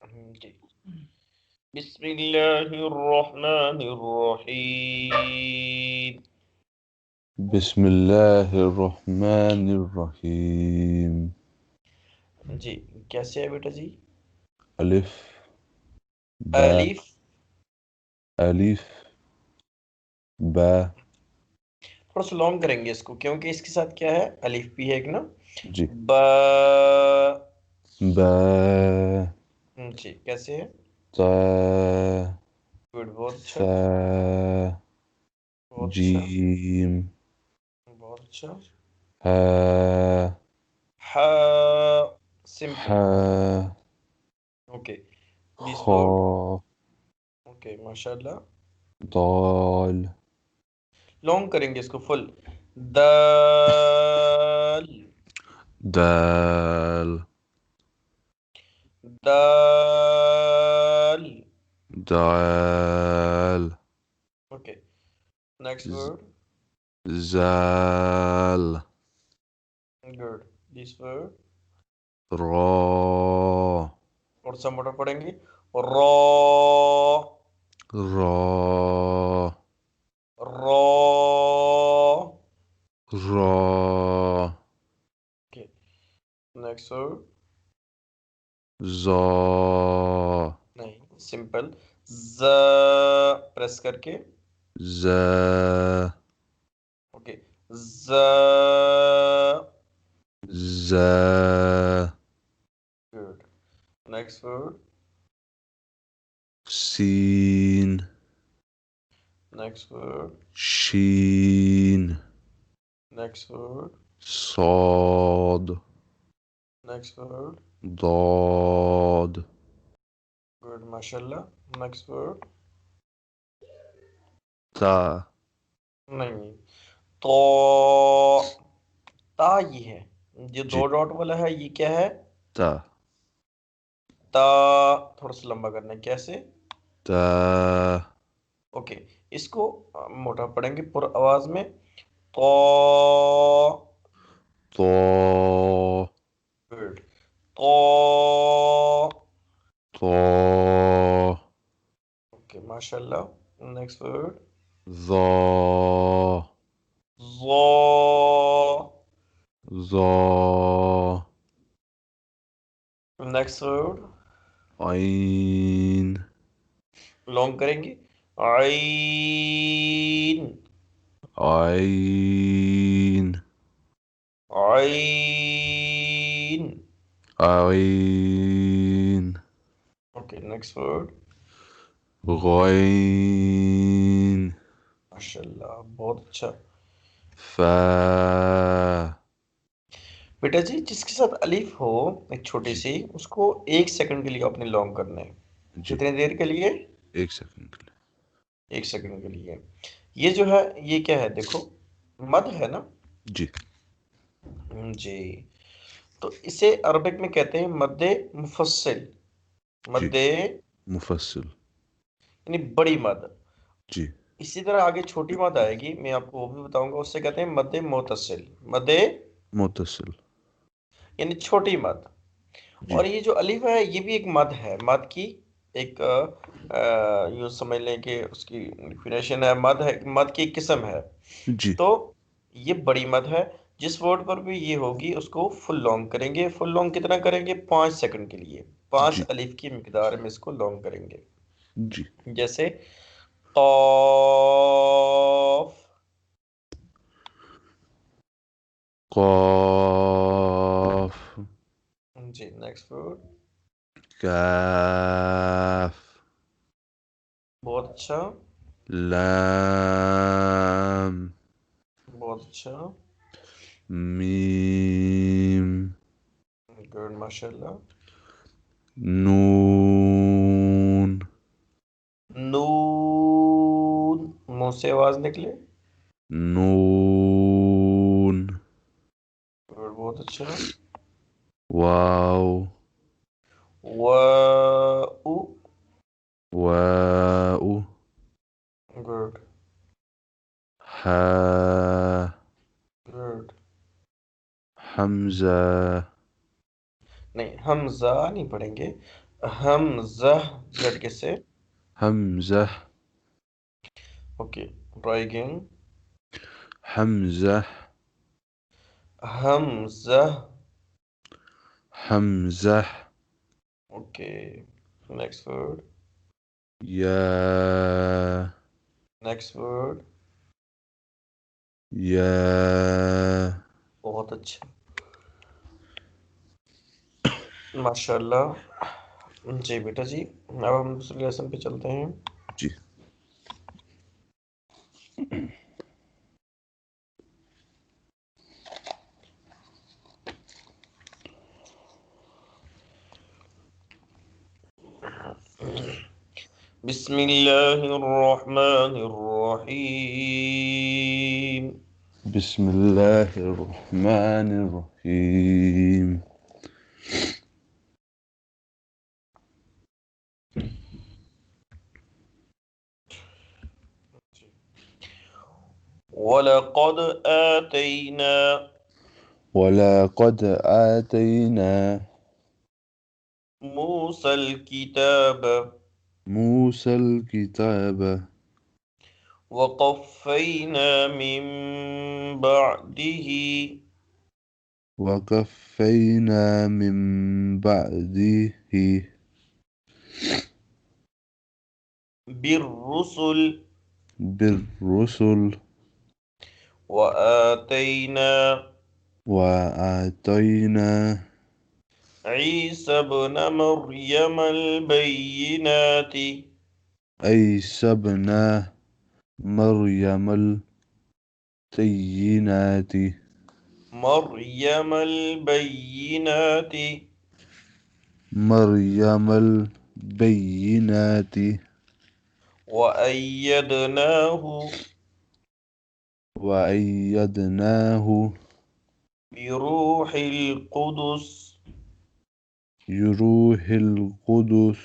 جی بسم اللہ الرحمن الرحیم. بسم اللہ الرحمن الرحیم. جی کیسے ہے بیٹا جی؟ الف با الف الف با. تھوڑا سا لانگ کریں گے اس کو کیونکہ اس کے ساتھ کیا ہے الف بھی ہے ایک نا. جی با. با جی کیسے ہے؟ تا گڈ بہت اچھا ثا بہت اچھا جیم بہت اچھا. ہا ہا سمپل. حا اوکے دس خا ورڈ. اوکے ماشاء اللہ. دال لانگ کریں گے اس کو فل. دال دال دال. دال اوکے نیکسٹ ورڈ. زال گڈ دس ورڈ. را اور سا موٹا پڑھیں گے. رو را رو. را اوکے نیکسٹ ورڈ. زا نہیں سمپل. ز پریس کر کے. ز اوکے ز. ز گڈ نیکسٹ ورڈ. سین نیکسٹ ورڈ. شین نیکسٹ ورڈ. صاد نیکسٹ ورڈ. ضاد گڈ ماشاء اللہ. Next word. تا نہیں تو تا یہ ہے جو جی دو ڈاٹ والا ہے یہ کیا ہے؟ تا تا. تھوڑا سا لمبا کرنا ہے کیسے؟ تا اوکے اس کو موٹا پڑھیں گے پر آواز میں. تو طا گڈ تو. طا اوکے ماشاء اللہ. Next word. ظا زو. ظا نیکسٹ ورڈ. عین لانگ کریں گے. عین عین عین. عین اوکے نیکسٹ ورڈ. غین ماشاء اللہ بہت اچھا. فا بیٹا جی جس کے ساتھ الف ہو ایک چھوٹی جی سی اس کو 1 سیکنڈ کے لیے اپنے لانگ کرنا ہے. جی کتنے دیر کے لیے؟ 1 سیکنڈ کے لیے 1 سیکنڈ کے لیے. یہ جو ہے یہ کیا ہے دیکھو مد ہے نا. جی جی تو اسے عربک میں کہتے ہیں مد مفصل. جی مد مفصل یعنی بڑی مد. جی اسی طرح آگے چھوٹی مد آئے گی میں آپ کو وہ بھی بتاؤں گا. اس سے کہتے ہیں مد متصل. مد متصل یعنی چھوٹی مد. جی اور یہ جو الف ہے یہ بھی ایک مد ہے. مد کی ایک یوں سمجھ لیں کہ اس کی ڈیفینیشن ہے. مد ہے مد کی ایک قسم ہے. جی تو یہ بڑی مد ہے. جس ورڈ پر بھی یہ ہوگی اس کو فل لانگ کریں گے. فل لانگ کتنا کریں گے؟ 5 سیکنڈ کے لیے. 5 جی الف کی مقدار میں اس کو لانگ کریں گے. جی جیسے قاف. قاف جی نیکسٹ ورڈ. کاف بہت اچھا لام بہت اچھا. میم گڈ ماشاء اللہ. نون نون منہ سے آواز نکلے. نون گڈ بہت اچھا. واو واؤ. واو گڈ ہا گڈ. حمزہ نہیں حمزہ نہیں پڑھیں گے. حمزہ زد کے سے. حمزة Okay, try again. حمزة حمزہ. حمزة Okay, next word. يا Next word. يا بہت اچھا، ماشاء اللہ. جی بیٹا جی، اب ہم دوسرے لیسن پہ چلتے ہیں. جی بسم اللہ الرحمن الرحیم. بسم الله الرحمن الرحيم وَلَقَدْ آتَيْنَا ولقد آتينا مُوسَى الْكِتَابَ موسى الكتاب وَقَفَّيْنَا مِن بَعْدِهِ وكفينا من بعده بِالرُّسُلِ بالرسل وَآتَيْنَا وآتينا عِيسَى ابْنَ مَرْيَمَ الْبَيِّنَاتِ عيسى ابن مريم البينات مريم البينات مريم البينات وأيدناه وأيدناه بروح القدس بروح القدس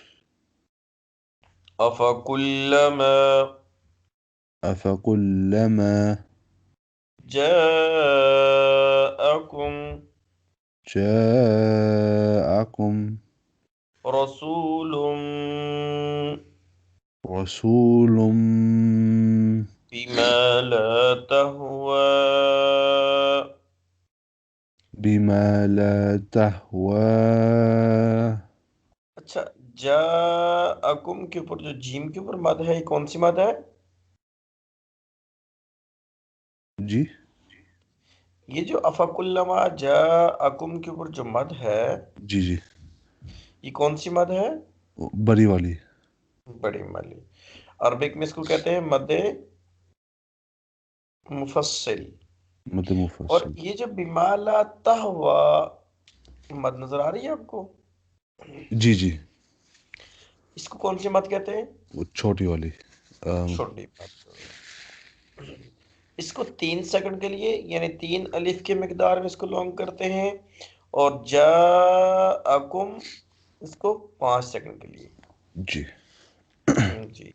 أفكلما جاءكم جاءكم رسول رسول بما لا تهوى اچھا، جاءکم کے اوپر جو جیم کے اوپر مد ہے، یہ کون سی مد ہے؟ جی یہ جو افکلما جاءکم کے اوپر جو مد ہے، جی جی یہ کون سی مد ہے؟ بڑی والی بڑی مالی. عربک میں اس کو کہتے ہیں مد مفصل. مد اور مفصل یہ جو بما لا تہوى مد نظر آ رہی ہے آپ کو؟ جی جی اس کو کون سی مد کہتے ہیں؟ وہ چھوٹی والی چھوٹی مد. اس کو 3 سیکنڈ کے لیے یعنی 3 الف کے مقدار میں اس کو لانگ کرتے ہیں، اور جاءکم اس کو 5 سیکنڈ کے لیے. جی جی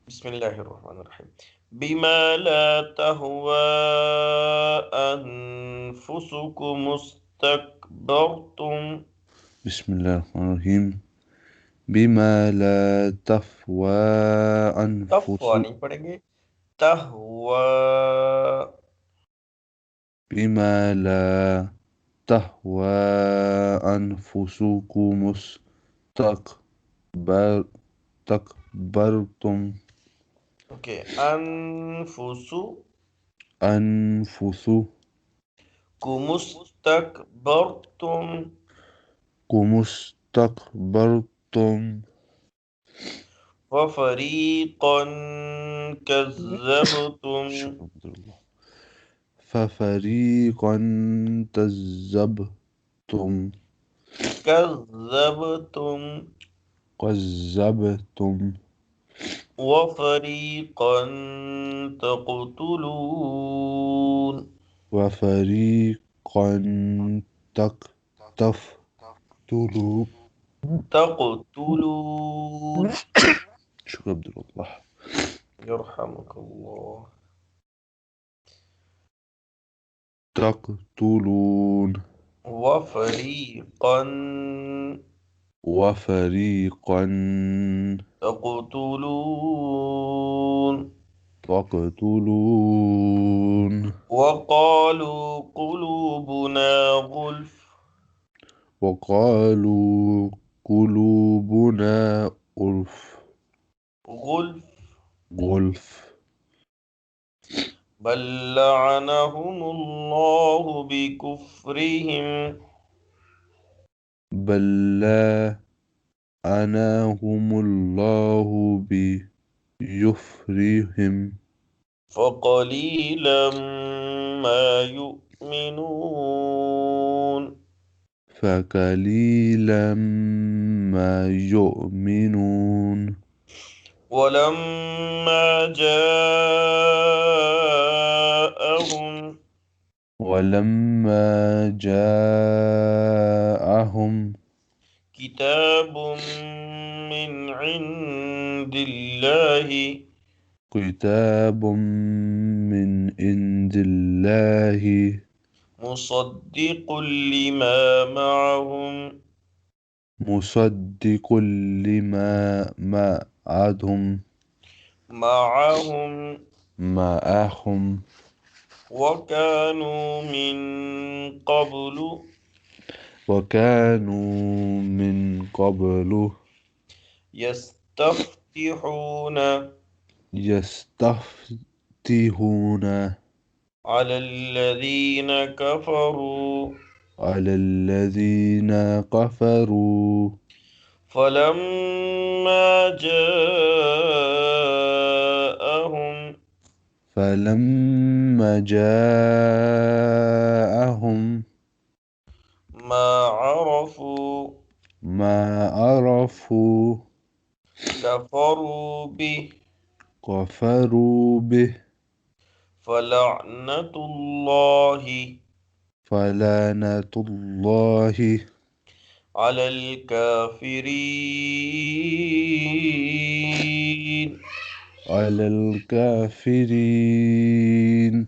بسم اللہ الرحمن الرحیم. بما لا تهوى انفسكم استكبرتم. بسم الله الرحمن الرحيم بما لا تهوى تفوا أنفسكم نہیں پڑھیں گے، تہوى. بما لا تهوى أنفسكم استكبرتم اوکے، انفسکم أنفسكم استكبرتم وفریقا کذبتم ففريقا كذبتم وفریقا تقتلون. وفريقا تقتلون شكرا عبد الله يرحمك الله. تقتلون وفريقا وفريقا تقتلون تقتلون وقالوا قلوبنا غلف وقالوا قلوبنا غلف غلف بل لعنهم الله بكفرهم بل لعنهم الله بكفرهم فقليلا ما يؤمنون فقليلا ما يؤمنون ولما جاءهم ولما جاءهم كتاب من عند الله كتاب من عند الله مصدق لما معهم مصدق لما معهم وكانوا من قبل يستفتحون على الذين كفروا فلما جاءهم ما عرفوا كفروا به فلعنة الله على الكافرين.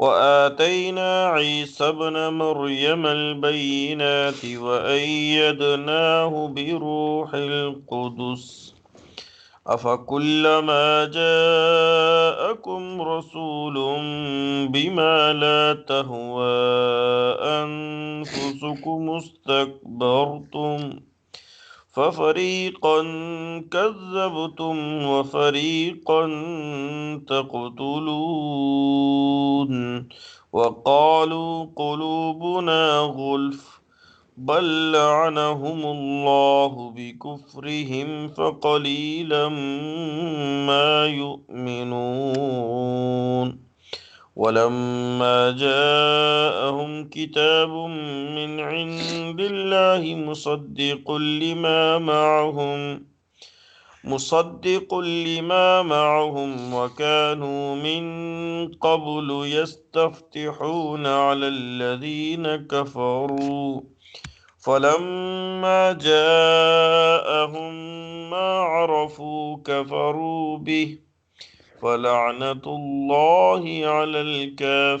وآتينا عيسى ابن مريم البينات وأيدناه بروح القدس أفكلما جاءكم رسول بما لا تهوى أنفسكم استكبرتم ففريقا كذبتم وفريقا تقتلون وقالوا قلوبنا غلف بل لعنهم الله بكفرهم فقليلا ما يؤمنون ولما جاءهم كتاب من عند الله مصدق لما معهم وكانوا من قبل يستفتحون على الذين كفروا فلما جاءهم ما عرفوا كفروا به فلعنة الله على الكافرين.